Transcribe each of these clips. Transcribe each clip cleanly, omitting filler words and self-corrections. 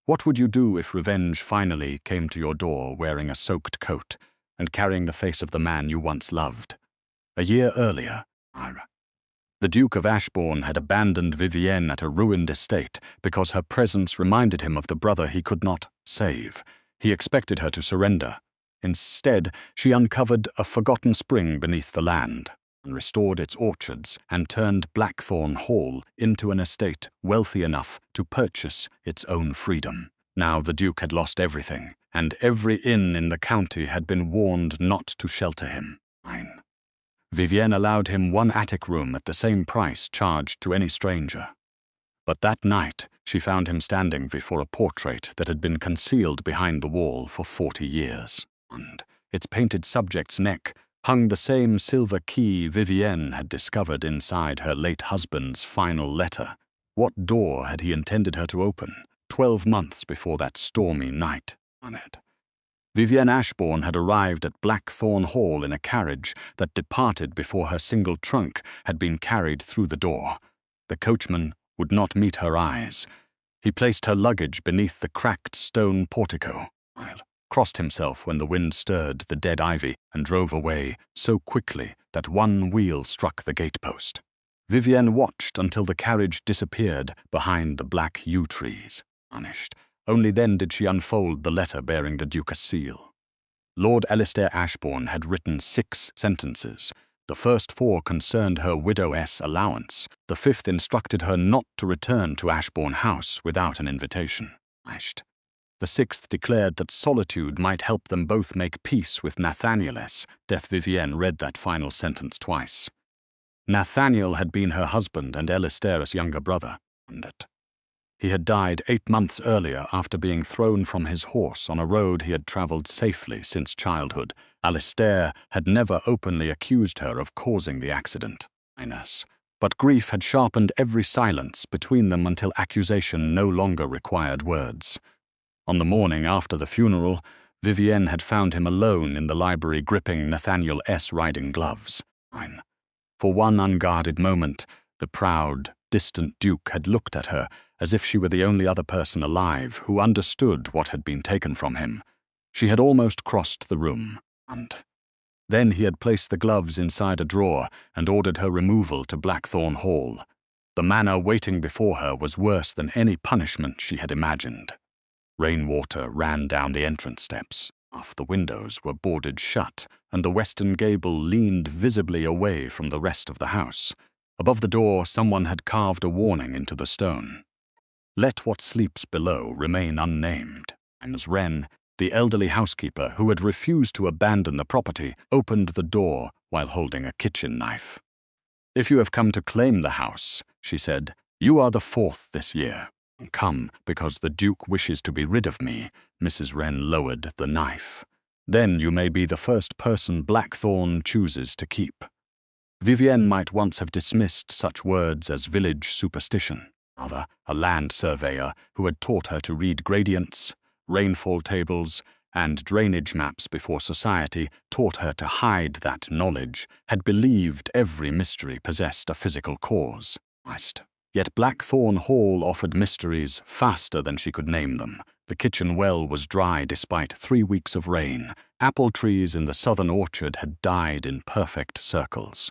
What would you do if revenge finally came to your door wearing a soaked coat and carrying the face of the man you once loved? A year earlier, the Duke of Ashbourne had abandoned Vivienne at a ruined estate because her presence reminded him of the brother he could not save. He expected her to surrender. Instead, she uncovered a forgotten spring beneath the land, and restored its orchards, and turned Blackthorn Hall into an estate wealthy enough to purchase its own freedom. Now the Duke had lost everything, and every inn in the county had been warned not to shelter him. Vivienne allowed him one attic room at the same price charged to any stranger. But that night, she found him standing before a portrait that had been concealed behind the wall for 40 years, and its painted subject's neck hung the same silver key Vivienne had discovered inside her late husband's final letter. What door had he intended her to open 12 months before that stormy night on it? Vivienne Ashbourne had arrived at Blackthorn Hall in a carriage that departed before her single trunk had been carried through the door. The coachman would not meet her eyes. He placed her luggage beneath the cracked stone portico, crossed himself when the wind stirred the dead ivy, and drove away so quickly that one wheel struck the gatepost. Vivienne watched until the carriage disappeared behind the black yew trees, vanished. Only then did she unfold the letter bearing the Duke's seal. Lord Alistair Ashbourne had written 6 sentences. The first 4 concerned her widow's allowance. The 5th instructed her not to return to Ashbourne House without an invitation. The 6th declared that solitude might help them both make peace with Nathanieless. Vivienne read that final sentence twice. Nathaniel had been her husband and Alistair's younger brother, and he had died 8 months earlier after being thrown from his horse on a road he had travelled safely since childhood. Alistair had never openly accused her of causing the accident, but grief had sharpened every silence between them until accusation no longer required words. On the morning after the funeral, Vivienne had found him alone in the library gripping Nathaniel's riding gloves. For one unguarded moment, the proud, distant Duke had looked at her as if she were the only other person alive who understood what had been taken from him. She had almost crossed the room, and then he had placed the gloves inside a drawer and ordered her removal to Blackthorn Hall. The manor waiting before her was worse than any punishment she had imagined. Rainwater ran down the entrance steps. Half the windows were boarded shut, and the western gable leaned visibly away from the rest of the house. Above the door, someone had carved a warning into the stone. Let what sleeps below remain unnamed. And as Wren, the elderly housekeeper who had refused to abandon the property, opened the door while holding a kitchen knife. If you have come to claim the house, she said, you are the 4th this year. Come because the Duke wishes to be rid of me. Mrs. Wren lowered the knife. Then you may be the first person Blackthorn chooses to keep. Vivienne might once have dismissed such words as village superstition. Rather, a land surveyor who had taught her to read gradients, rainfall tables, and drainage maps before society taught her to hide that knowledge, had believed every mystery possessed a physical cause. Yet Blackthorn Hall offered mysteries faster than she could name them. The kitchen well was dry despite 3 weeks of rain. Apple trees in the southern orchard had died in perfect circles.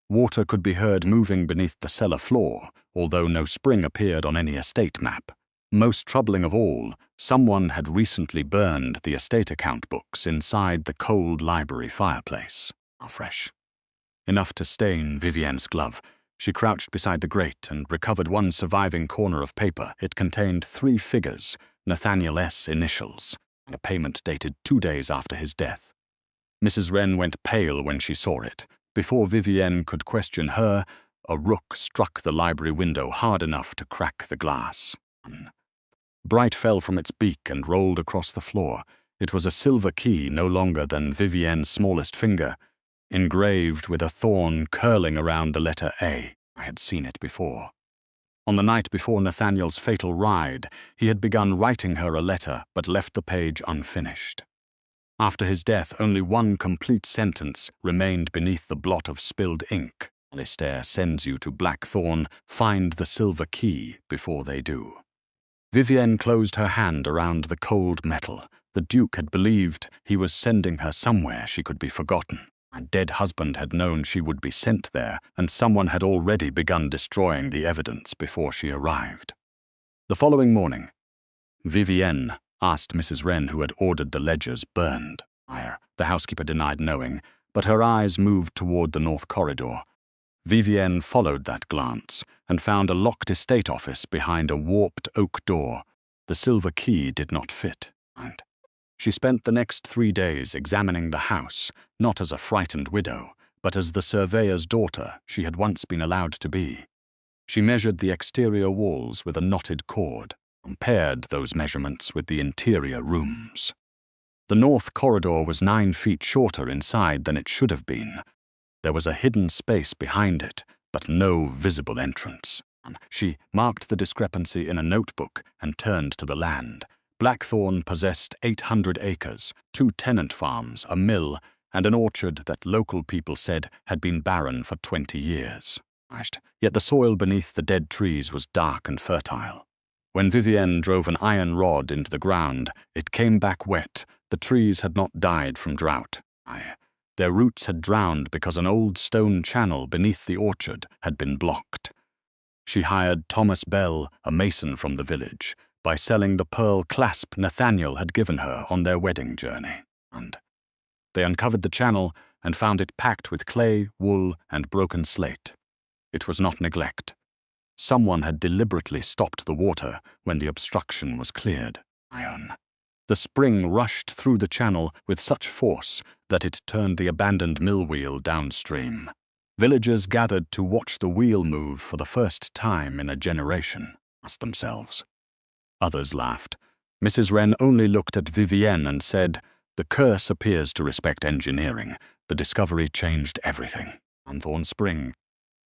Water could be heard moving beneath the cellar floor, although no spring appeared on any estate map. Most troubling of all, someone had recently burned the estate account books inside the cold library fireplace. Fresh. Enough to stain Vivienne's glove. She crouched beside the grate and recovered one surviving corner of paper. It contained 3 figures, Nathaniel's initials, and a payment dated 2 days after his death. Mrs. Wren went pale when she saw it. Before Vivienne could question her, a rook struck the library window hard enough to crack the glass. Bright fell from its beak and rolled across the floor. It was a silver key no longer than Vivienne's smallest finger, engraved with a thorn curling around the letter A. I had seen it before. On the night before Nathaniel's fatal ride, he had begun writing her a letter but left the page unfinished. After his death, only one complete sentence remained beneath the blot of spilled ink. Alistair sends you to Blackthorn, find the silver key before they do. Vivienne closed her hand around the cold metal. The Duke had believed he was sending her somewhere she could be forgotten. Her dead husband had known she would be sent there, and someone had already begun destroying the evidence before she arrived. The following morning, Vivienne asked Mrs. Wren who had ordered the ledgers burned. The housekeeper denied knowing, but her eyes moved toward the north corridor. Vivienne followed that glance and found a locked estate office behind a warped oak door. The silver key did not fit, and she spent the next 3 days examining the house, not as a frightened widow, but as the surveyor's daughter she had once been allowed to be. She measured the exterior walls with a knotted cord, compared those measurements with the interior rooms. The north corridor was 9 feet shorter inside than it should have been. There was a hidden space behind it, but no visible entrance. She marked the discrepancy in a notebook and turned to the land. Blackthorn possessed 800 acres, 2 tenant farms, a mill, and an orchard that local people said had been barren for 20 years. Yet the soil beneath the dead trees was dark and fertile. When Vivienne drove an iron rod into the ground, it came back wet. The trees had not died from drought. Their roots had drowned because an old stone channel beneath the orchard had been blocked. She hired Thomas Bell, a mason from the village, by selling the pearl clasp Nathaniel had given her on their wedding journey. And they uncovered the channel and found it packed with clay, wool, and broken slate. It was not neglect. Someone had deliberately stopped the water when the obstruction was cleared. The spring rushed through the channel with such force that it turned the abandoned mill wheel downstream. Villagers gathered to watch the wheel move for the first time in a generation, asked themselves. Others laughed. Mrs. Wren only looked at Vivienne and said, "The curse appears to respect engineering. The discovery changed everything." Thorn Spring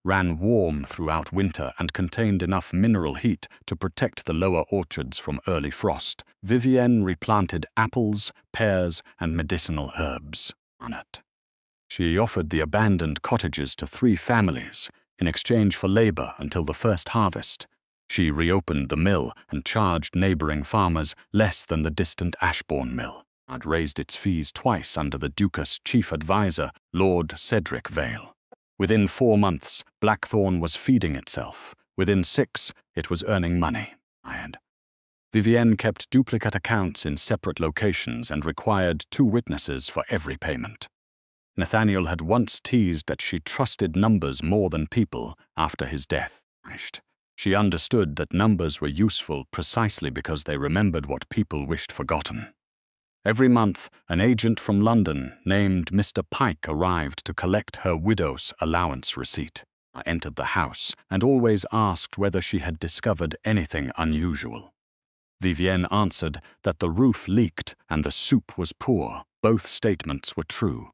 ran warm throughout winter and contained enough mineral heat to protect the lower orchards from early frost. Vivienne replanted apples, pears, and medicinal herbs on it. She offered the abandoned cottages to 3 families in exchange for labor until the first harvest. She reopened the mill and charged neighboring farmers less than the distant Ashbourne mill. Had raised its fees twice under the Duke's chief advisor, Lord Cedric Vale. Within 4 months, Blackthorn was feeding itself. Within 6, it was earning money. Vivienne kept duplicate accounts in separate locations and required 2 witnesses for every payment. Nathaniel had once teased that she trusted numbers more than people after his death. She understood that numbers were useful precisely because they remembered what people wished forgotten. Every month, an agent from London named Mr. Pike arrived to collect her widow's allowance receipt. I entered the house and always asked whether she had discovered anything unusual. Vivienne answered that the roof leaked and the soup was poor. Both statements were true.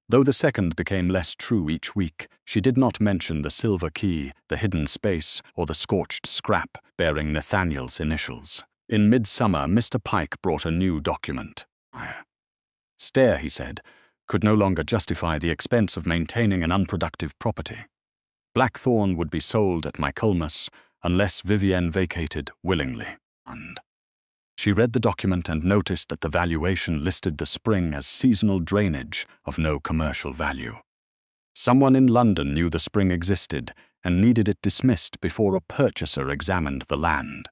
Though the second became less true each week, she did not mention the silver key, the hidden space, or the scorched scrap bearing Nathaniel's initials. In midsummer, Mr. Pike brought a new document. Stair, he said, could no longer justify the expense of maintaining an unproductive property. Blackthorn would be sold at Michaelmas unless Vivienne vacated willingly. And she read the document and noticed that the valuation listed the spring as seasonal drainage of no commercial value. Someone in London knew the spring existed and needed it dismissed before a purchaser examined the land.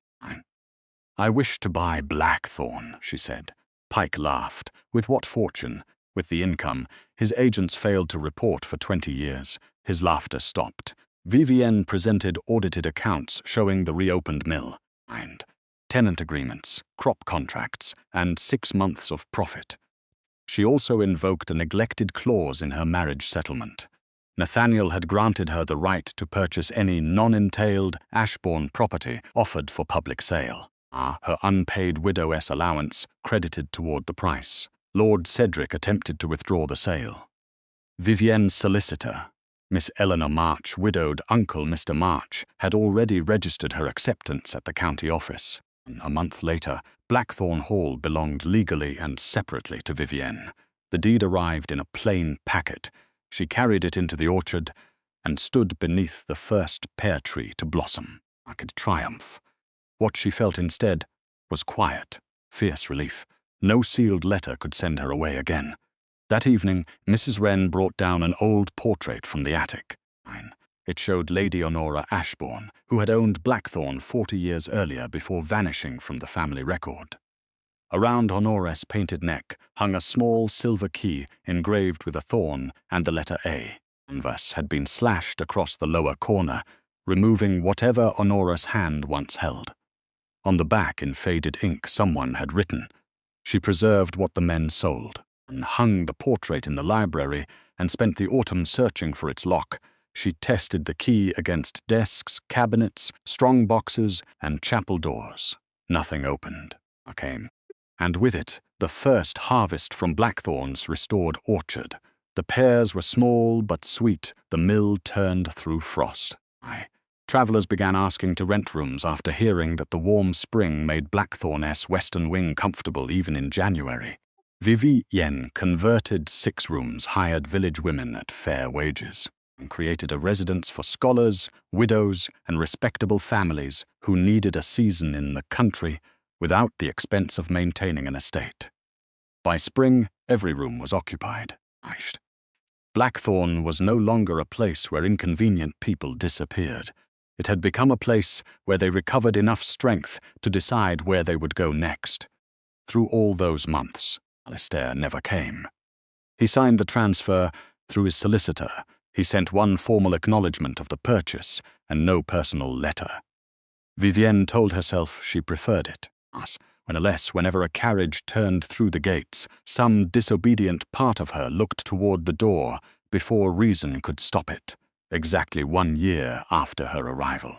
"I wish to buy Blackthorn," she said. Pike laughed. With what fortune? With the income his agents failed to report for 20 years. His laughter stopped. Vivienne presented audited accounts showing the reopened mill, and tenant agreements, crop contracts, and 6 months of profit. She also invoked a neglected clause in her marriage settlement. Nathaniel had granted her the right to purchase any non-entailed Ashbourne property offered for public sale. Her unpaid widowess allowance credited toward the price. Lord Cedric attempted to withdraw the sale. Vivienne's solicitor, Miss Eleanor March, widowed uncle Mr. March, had already registered her acceptance at the county office. A month later, Blackthorn Hall belonged legally and separately to Vivienne. The deed arrived in a plain packet. She carried it into the orchard and stood beneath the first pear tree to blossom. I could triumph. What she felt instead was quiet, fierce relief. No sealed letter could send her away again. That evening, Mrs. Wren brought down an old portrait from the attic. It showed Lady Honora Ashbourne, who had owned Blackthorn 40 years earlier before vanishing from the family record. Around Honora's painted neck hung a small silver key engraved with a thorn and the letter A. Canvas had been slashed across the lower corner, removing whatever Honora's hand once held. On the back, in faded ink, someone had written, "She preserved what the men sold," and hung the portrait in the library and spent the autumn searching for its lock. She tested the key against desks, cabinets, strong boxes, and chapel doors. Nothing opened. Came. And with it, the first harvest from Blackthorn's restored orchard. The pears were small but sweet, the mill turned through frost. Travellers began asking to rent rooms after hearing that the warm spring made Blackthorn's western wing comfortable even in January. Vivienne converted 6 rooms, hired village women at fair wages, and created a residence for scholars, widows, and respectable families who needed a season in the country without the expense of maintaining an estate. By spring, every room was occupied. Blackthorn was no longer a place where inconvenient people disappeared. It had become a place where they recovered enough strength to decide where they would go next. Through all those months, Alistair never came. He signed the transfer through his solicitor. He sent one formal acknowledgement of the purchase and no personal letter. Vivienne told herself she preferred it. Unless, whenever a carriage turned through the gates, some disobedient part of her looked toward the door before reason could stop it. Exactly 1 year after her arrival,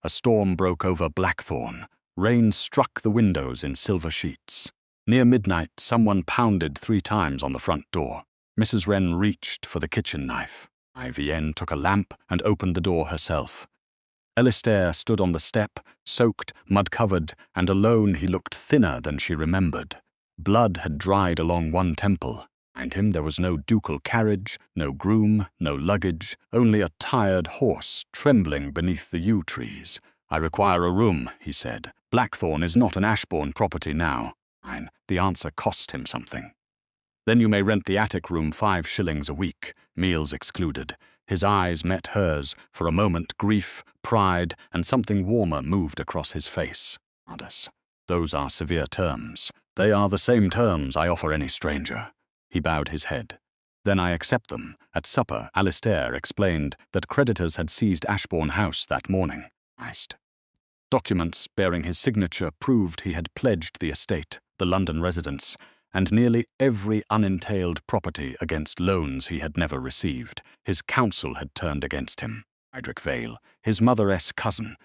a storm broke over Blackthorn. Rain struck the windows in silver sheets. Near midnight, someone pounded 3 times on the front door. Mrs. Wren reached for the kitchen knife. Vivienne took a lamp and opened the door herself. Alistair stood on the step, soaked, mud-covered, and alone he looked thinner than she remembered. Blood had dried along one temple. Behind him there was no ducal carriage, no groom, no luggage, only a tired horse trembling beneath the yew trees. "I require a room," he said. "Blackthorn is not an Ashbourne property now." The answer cost him something. "Then you may rent the attic room 5 shillings a week, meals excluded." His eyes met hers. For a moment, grief, pride, and something warmer moved across his face. "Those are severe terms. They are the same terms I offer any stranger." He bowed his head. "Then I accept them." At supper, Alistair explained that creditors had seized Ashbourne House that morning. Documents bearing his signature proved he had pledged the estate, the London residence, and nearly every unentailed property against loans he had never received. His counsel had turned against him. Frederick Vale, his mother's cousin,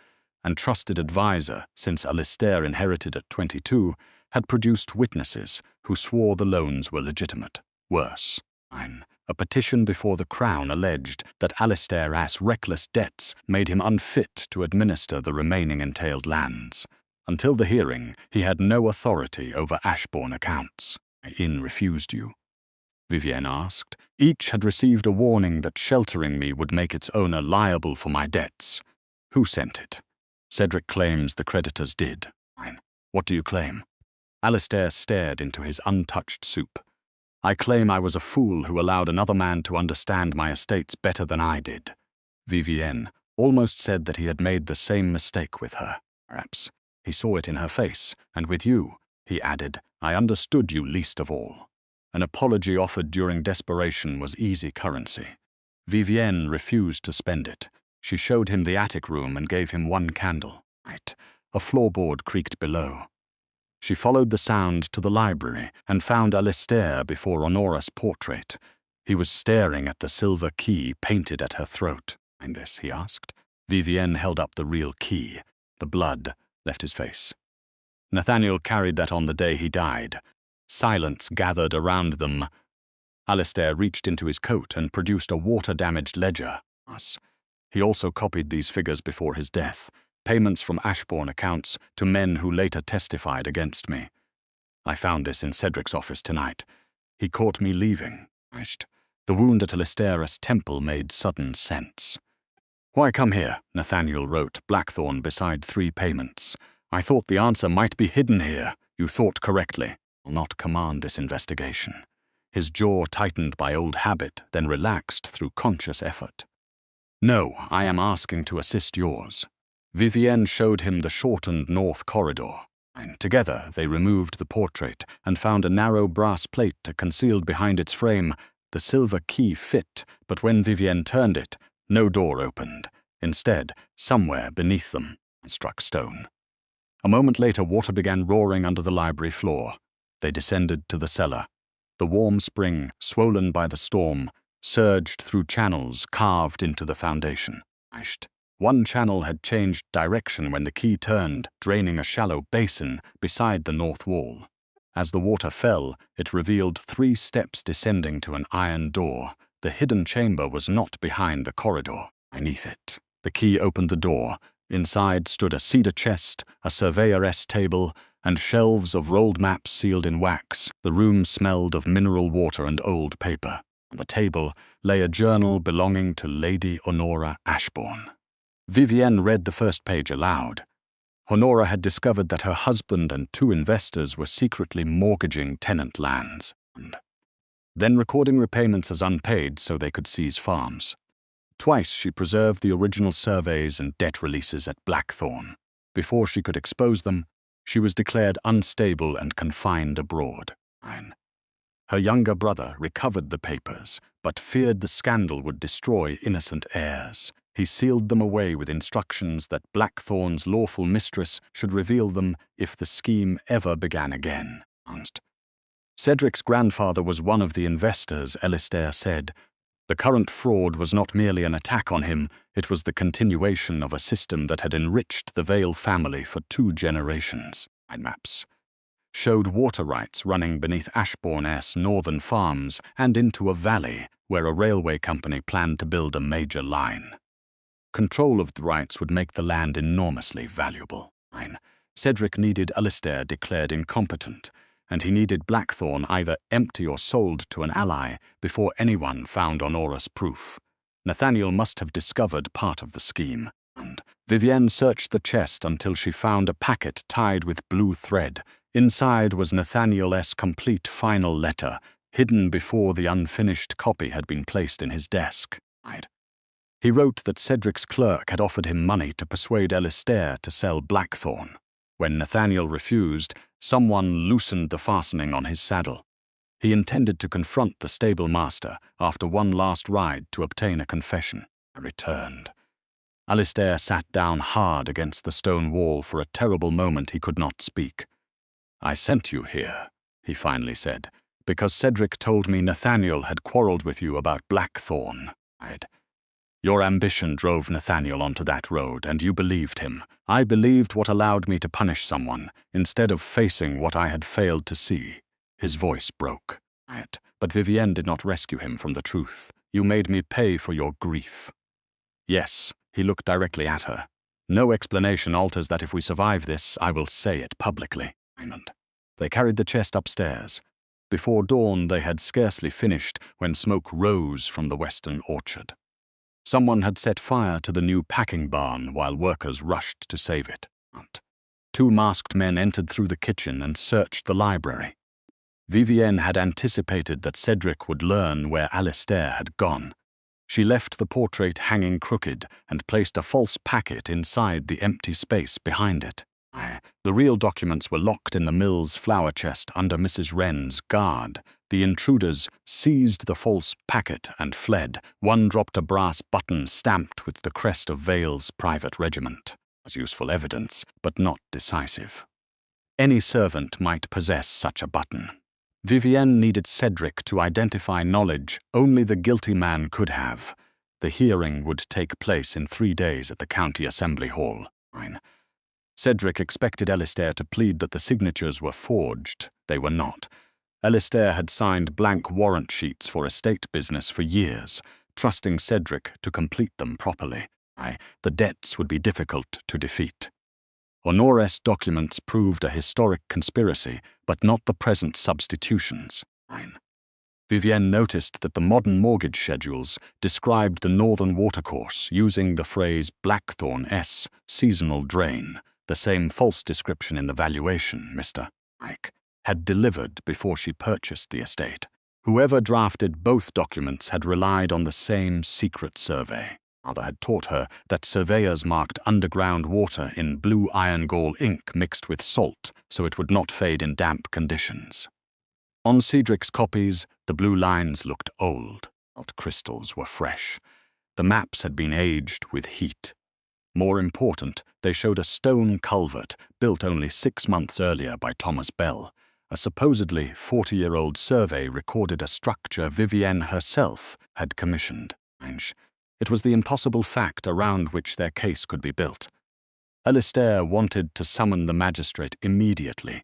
and trusted adviser since Alistair inherited at 22, had produced witnesses who swore the loans were legitimate. Worse, a petition before the Crown alleged that Alistair's reckless debts made him unfit to administer the remaining entailed lands. Until the hearing, he had no authority over Ashbourne accounts. "Inn refused you?" Vivienne asked. "Each had received a warning that sheltering me would make its owner liable for my debts." "Who sent it?" "Cedric claims the creditors did." "What do you claim?" Alistair stared into his untouched soup. "I claim I was a fool who allowed another man to understand my estates better than I did." Vivienne almost said that he had made the same mistake with her. Perhaps he saw it in her face, and with you, he added, "I understood you least of all." An apology offered during desperation was easy currency. Vivienne refused to spend it. She showed him the attic room and gave him 1 candle. A floorboard creaked below. She followed the sound to the library and found Alistair before Honora's portrait. He was staring at the silver key painted at her throat. "And this?" he asked. Vivienne held up the real key. The blood left his face. "Nathaniel carried that on the day he died." Silence gathered around them. Alistair reached into his coat and produced a water-damaged ledger. He also copied these figures before his death. Payments from Ashbourne accounts to men who later testified against me. "I found this in Cedric's office tonight. He caught me leaving." The wound at Alistair's temple made sudden sense. "Why come here?" Nathaniel wrote Blackthorn beside 3 payments. I thought the answer might be hidden here. You thought correctly. I'll not command this investigation. His jaw tightened by old habit, then relaxed through conscious effort. No, I am asking to assist yours. Vivienne showed him the shortened north corridor. And together they removed the portrait and found a narrow brass plate concealed behind its frame. The silver key fit, but when Vivienne turned it, no door opened. Instead, somewhere beneath them, struck stone. A moment later, water began roaring under the library floor. They descended to the cellar. The warm spring, swollen by the storm, surged through channels carved into the foundation. One channel had changed direction when the key turned, draining a shallow basin beside the north wall. As the water fell, it revealed 3 steps descending to an iron door. The hidden chamber was not behind the corridor. Beneath it, the key opened the door. Inside stood a cedar chest, a surveyoress table, and shelves of rolled maps sealed in wax. The room smelled of mineral water and old paper. On the table lay a journal belonging to Lady Honora Ashbourne. Vivienne read the first page aloud. Honora had discovered that her husband and 2 investors were secretly mortgaging tenant lands, and then recording repayments as unpaid so they could seize farms. Twice she preserved the original surveys and debt releases at Blackthorn. Before she could expose them, she was declared unstable and confined abroad. Her younger brother recovered the papers, but feared the scandal would destroy innocent heirs. He sealed them away with instructions that Blackthorn's lawful mistress should reveal them if the scheme ever began again. Cedric's grandfather was one of the investors, Alistair said. The current fraud was not merely an attack on him, it was the continuation of a system that had enriched the Vale family for 2 generations. Maps showed water rights running beneath Ashbourne's northern farms and into a valley where a railway company planned to build a major line. Control of the rights would make the land enormously valuable. Cedric needed Alistair declared incompetent, and he needed Blackthorn either empty or sold to an ally before anyone found Honora's proof. Nathaniel must have discovered part of the scheme, and Vivienne searched the chest until she found a packet tied with blue thread. Inside was Nathaniel's complete final letter, hidden before the unfinished copy had been placed in his desk. He wrote that Cedric's clerk had offered him money to persuade Alistair to sell Blackthorn. When Nathaniel refused, someone loosened the fastening on his saddle. He intended to confront the stable master after one last ride to obtain a confession. I returned. Alistair sat down hard against the stone wall. For a terrible moment he could not speak. I sent you here, he finally said, because Cedric told me Nathaniel had quarreled with you about Blackthorn. Your ambition drove Nathaniel onto that road, and you believed him. I believed what allowed me to punish someone, instead of facing what I had failed to see. His voice broke. But Vivienne did not rescue him from the truth. You made me pay for your grief. Yes, he looked directly at her. No explanation alters that if we survive this, I will say it publicly. They carried the chest upstairs. Before dawn, they had scarcely finished when smoke rose from the western orchard. Someone had set fire to the new packing barn while workers rushed to save it. 2 masked men entered through the kitchen and searched the library. Vivienne had anticipated that Cedric would learn where Alistair had gone. She left the portrait hanging crooked and placed a false packet inside the empty space behind it. The real documents were locked in the mill's flower chest under Mrs. Wren's guard. The intruders seized the false packet and fled. One dropped a brass button stamped with the crest of Vale's private regiment. As useful evidence, but not decisive. Any servant might possess such a button. Vivienne needed Cedric to identify knowledge only the guilty man could have. The hearing would take place in 3 days at the County Assembly Hall. Cedric expected Alistair to plead that the signatures were forged. They were not. Alistair had signed blank warrant sheets for estate business for years, trusting Cedric to complete them properly. The debts would be difficult to defeat. Honora's documents proved a historic conspiracy, but not the present substitutions. Vivienne noticed that the modern mortgage schedules described the northern watercourse using the phrase Blackthorn S, seasonal drain. the same false description in the valuation Mr. Pike had delivered before she purchased the estate. Whoever drafted both documents had relied on the same secret survey. Father had taught her that surveyors marked underground water in blue iron gall ink mixed with salt so it would not fade in damp conditions. On Cedric's copies, the blue lines looked old, but crystals were fresh. The maps had been aged with heat. More important, they showed a stone culvert built only 6 months earlier by Thomas Bell. A supposedly 40-year-old survey recorded a structure Vivienne herself had commissioned. It was the impossible fact around which their case could be built. Alistair wanted to summon the magistrate immediately.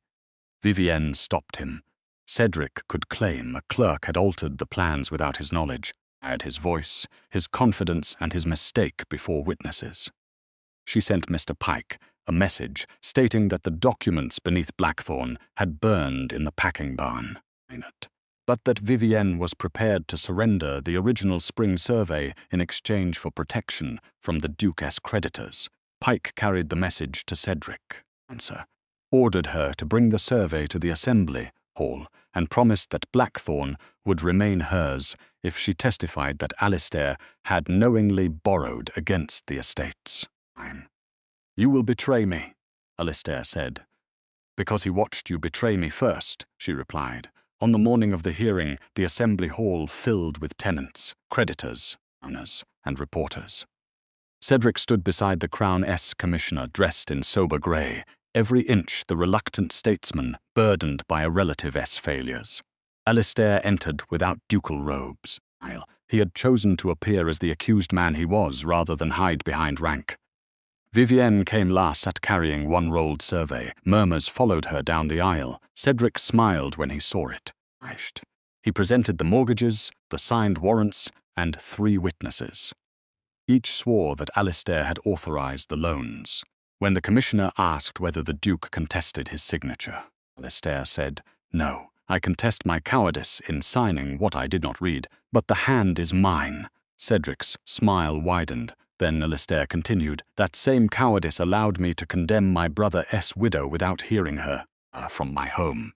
Vivienne stopped him. Cedric could claim a clerk had altered the plans without his knowledge, aired his voice, his confidence, and his mistake before witnesses. She sent Mr. Pike a message stating that the documents beneath Blackthorn had burned in the packing barn, but that Vivienne was prepared to surrender the original spring survey in exchange for protection from the Duke's creditors. Pike carried the message to Cedric, ordered her to bring the survey to the Assembly Hall, and promised that Blackthorn would remain hers if she testified that Alistair had knowingly borrowed against the estates. "You will betray me," Alistair said. "Because he watched you betray me first," she replied. On the morning of the hearing, the Assembly Hall filled with tenants, creditors, owners, and reporters. Cedric stood beside the Crown S Commissioner dressed in sober grey, every inch the reluctant statesman burdened by a relative's failures. Alistair entered without ducal robes. He had chosen to appear as the accused man he was rather than hide behind rank. Vivienne came last, sat carrying one rolled survey. Murmurs followed her down the aisle. Cedric smiled when he saw it. He presented the mortgages, the signed warrants, and 3 witnesses. Each swore that Alistair had authorized the loans. When the commissioner asked whether the Duke contested his signature, Alistair said, "No, I contest my cowardice in signing what I did not read, but the hand is mine." Cedric's smile widened. Then Alistair continued, "That same cowardice allowed me to condemn my brother's widow without hearing her from my home,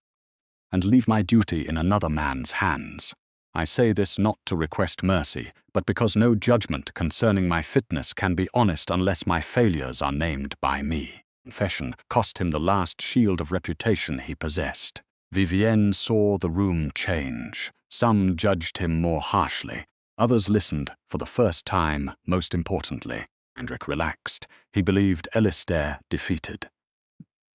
and leave my duty in another man's hands. I say this not to request mercy, but because no judgment concerning my fitness can be honest unless my failures are named by me." Confession cost him the last shield of reputation he possessed. Vivienne saw the room change. Some judged him more harshly. Others listened for the first time, most importantly. Cedric relaxed. He believed Alistair defeated.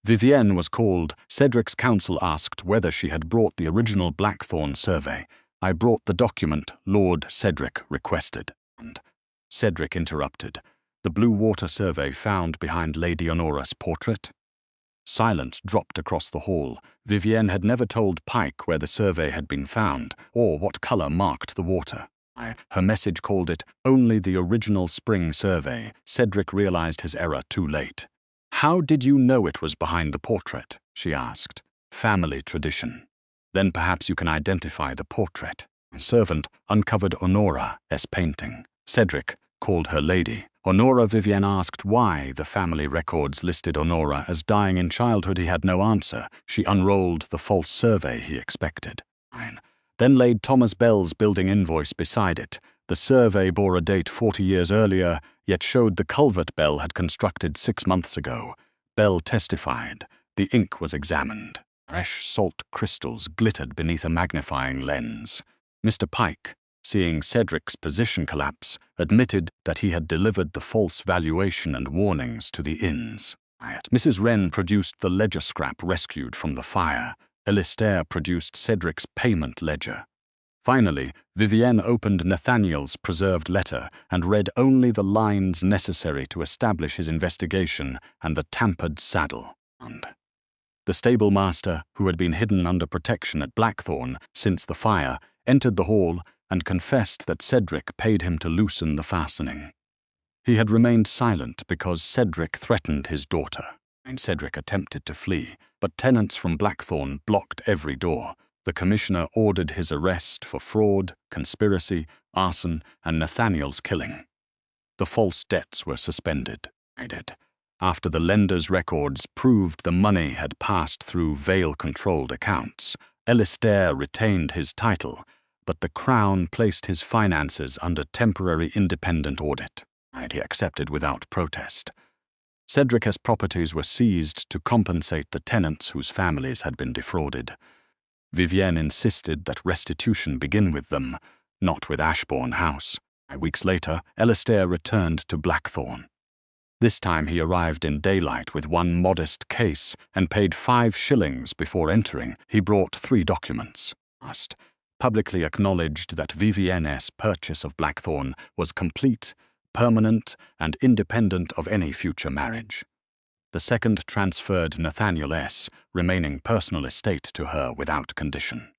Vivienne was called. Cedric's counsel asked whether she had brought the original Blackthorn survey. "I brought the document Lord Cedric requested." And Cedric interrupted. "The blue water survey found behind Lady Honora's portrait?" Silence dropped across the hall. Vivienne had never told Pike where the survey had been found, or what color marked the water. Her message called it only the original spring survey. Cedric realized his error too late. "How did you know it was behind the portrait?" she asked. "Family tradition." "Then perhaps you can identify the portrait." A servant uncovered Honora's painting. Cedric called her lady. Honora. Vivienne asked why the family records listed Honora as dying in childhood. He had no answer. She unrolled the false survey he expected. Then laid Thomas Bell's building invoice beside it. The survey bore a date 40 years earlier, yet showed the culvert Bell had constructed 6 months ago. Bell testified. The ink was examined. Fresh salt crystals glittered beneath a magnifying lens. Mr. Pike, seeing Cedric's position collapse, admitted that he had delivered the false valuation and warnings to the inns. Mrs. Wren produced the ledger scrap rescued from the fire. Alistair produced Cedric's payment ledger. Finally, Vivienne opened Nathaniel's preserved letter and read only the lines necessary to establish his investigation and the tampered saddle. The stable master, who had been hidden under protection at Blackthorn since the fire, entered the hall and confessed that Cedric paid him to loosen the fastening. He had remained silent because Cedric threatened his daughter, and Cedric attempted to flee, but tenants from Blackthorn blocked every door. The commissioner ordered his arrest for fraud, conspiracy, arson, and Nathaniel's killing. The false debts were suspended. after the lender's records proved the money had passed through Vale-controlled accounts. Alistair retained his title, but the Crown placed his finances under temporary independent audit, and he accepted without protest. Cedric's properties were seized to compensate the tenants whose families had been defrauded. Vivienne insisted that restitution begin with them, not with Ashbourne House. Weeks later, Alistair returned to Blackthorn. This time he arrived in daylight with one modest case and paid 5 shillings before entering. He brought 3 documents. First, publicly acknowledged that Vivienne's purchase of Blackthorn was complete, permanent, and independent of any future marriage. The second transferred Nathaniel S., remaining personal estate to her without condition.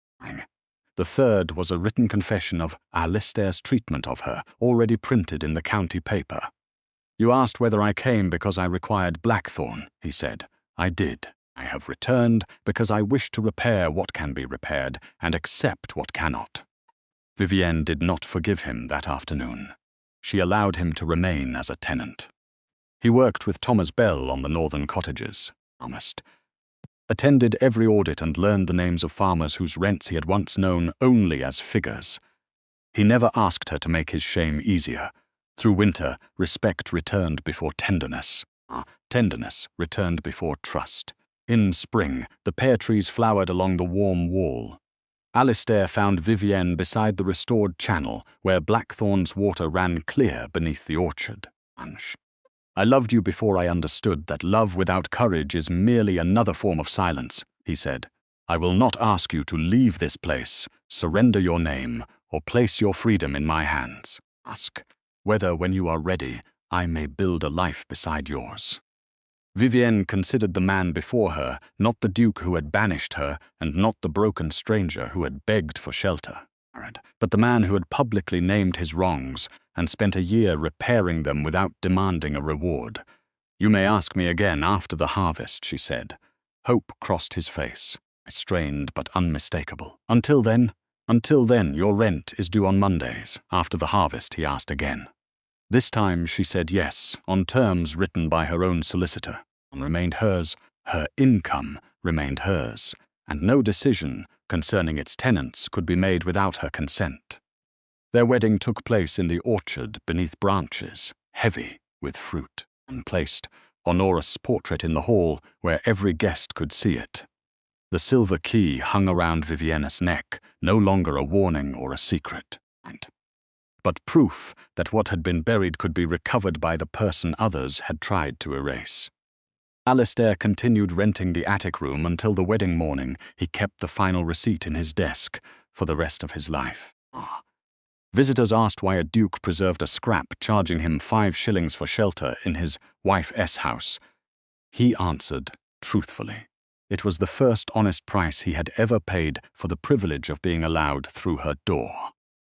The third was a written confession of Alistair's treatment of her, already printed in the county paper. "You asked whether I came because I required Blackthorn," he said. "I did. I have returned because I wish to repair what can be repaired and accept what cannot." Vivienne did not forgive him that afternoon. She allowed him to remain as a tenant. He worked with Thomas Bell on the northern cottages, attended every audit and learned the names of farmers whose rents he had once known only as figures. He never asked her to make his shame easier. Through winter, respect returned before tenderness. Tenderness returned before trust. In spring, the pear trees flowered along the warm wall. Alistair found Vivienne beside the restored channel where Blackthorn's water ran clear beneath the orchard. "I loved you before I understood that love without courage is merely another form of silence," he said. "I will not ask you to leave this place, surrender your name, or place your freedom in my hands. Ask whether, when you are ready, I may build a life beside yours." Vivienne considered the man before her, not the Duke who had banished her, and not the broken stranger who had begged for shelter, but the man who had publicly named his wrongs and spent a year repairing them without demanding a reward. "You may ask me again after the harvest," she said. Hope crossed his face, strained but unmistakable. Until then, your rent is due on Mondays." After the harvest, he asked again. This time she said yes, on terms written by her own solicitor. Remained hers, her income remained hers, and no decision concerning its tenants could be made without her consent. Their wedding took place in the orchard beneath branches, heavy with fruit, and placed Honora's portrait in the hall where every guest could see it. The silver key hung around Vivienne's neck, no longer a warning or a secret, but proof that what had been buried could be recovered by the person others had tried to erase. Alistair continued renting the attic room until the wedding morning. He kept the final receipt in his desk for the rest of his life. Visitors asked why a duke preserved a scrap, charging him 5 shillings for shelter in his wife's house. He answered truthfully. It was the first honest price he had ever paid for the privilege of being allowed through her door.